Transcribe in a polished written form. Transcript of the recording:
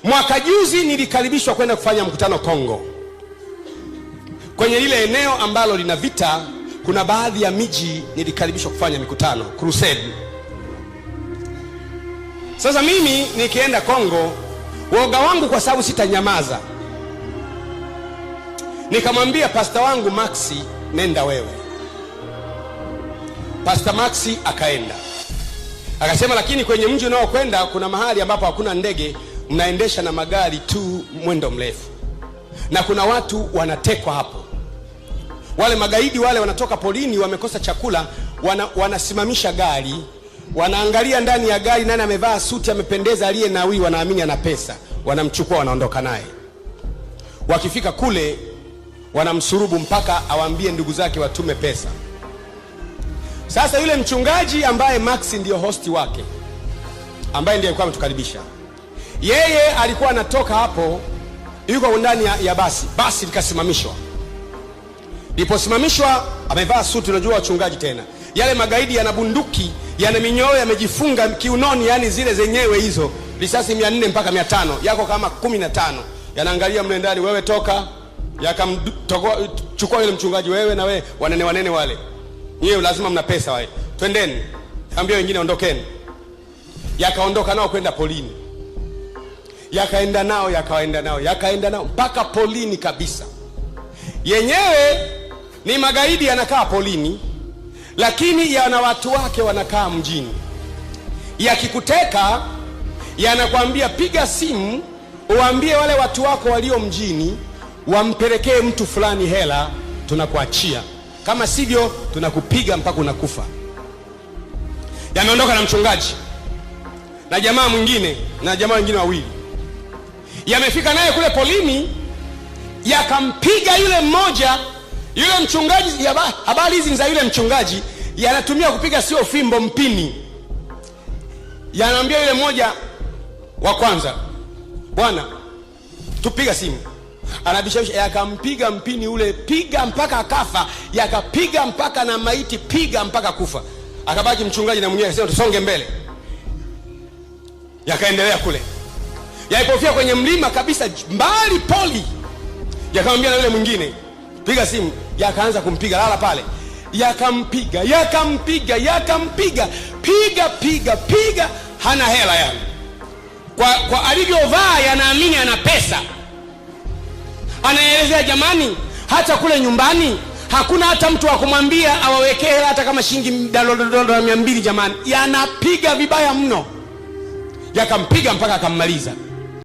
Mwaka juzi nilikaribishwa kwenda kufanya mkutano Kongo, kwenye lile eneo ambalo lina vita. Kuna baadhi ya miji nilikaribishwa kufanya mikutano crusade. Sasa mimi nikienda Kongo, woga wangu kwa sababu sitanyamaza, nikamwambia pastor wangu Maxi, nenda wewe. Pastor Maxi akaenda, akasema lakini kwenye mji unaokwenda kuna mahali ambapo hakuna ndege, mnaendesha na magari tu mwendo mrefu, na kuna watu wanatekwa hapo. Wale magaidi wale wanatoka polini, wamekosa chakula, wanasimamisha gari, wanaangalia ndani ya gari nani amevaa suti amependeza aliye nawi, wanaamini ana pesa, wanamchukua wanaondoka naye. Wakifika kule wanamsurubu mpaka awaambie ndugu zake watume pesa. Sasa yule mchungaji ambaye Maxi ndio hosti wake, ambaye ndiye alikuwa ametukaribisha, yeye alikuwa anatoka hapo, yuko ndani ya basi likasimamishwa. Liposimamishwa amevaa suti, unajua wachungaji tena, yale magaidi yana bunduki, yana minyoo yamejifunga kiunoni, yani zile zenyewe hizo, risasi 400 mpaka 500, yako kama 15, yanaangalia mle ndani, wewe toka, chukua yule mchungaji, wewe na wewe, wanene wale, nyewe lazima mna pesa wale, twendeni, ambia wengine ondokeni. Yakaondoka nao kwenda polini, yakaenda nao mpaka polini kabisa. Yenyewe ni magaidi yanakaa polini, lakini yana watu wake wanakaa mjini. Yakikuteka yanakwambia piga simu uambie wale watu wako walio mjini wampelekee mtu fulani hela, tunakuachia, kama sivyo tunakupiga mpaka unakufa. Yameondoka na mchungaji na jamaa mwingine na jamaa wengine wawili, yamefika naye kule polini, yakampiga yule mmoja. Yule mchungaji, habari hizi za yule mchungaji, yanatumia kupiga sio fimbo, mpini. Yanaambia yule mmoja wa kwanza, bwana tupiga simu, anabishawisha, yakampiga mpini ule, piga mpaka akafa, yakapiga mpaka na maiti, piga mpaka kufa. Akabaki mchungaji na mwenyewe, akasema tusonge mbele. Yakaendelea kule, yaipofia kwenye mlima kabisa mbali poli, yakamwambia na yule mwingine piga simu, yakaanza kumpiga, lala pale, yakampiga, piga, hana hela yani. Kwa alivyovaa yanaamini ana pesa. Anaelezea, jamani, hata kule nyumbani hakuna hata mtu wa kumwambia awawekee hela hata kama shilingi $200 jamani. Yanapiga vibaya mno, yakampiga mpaka akammaliza.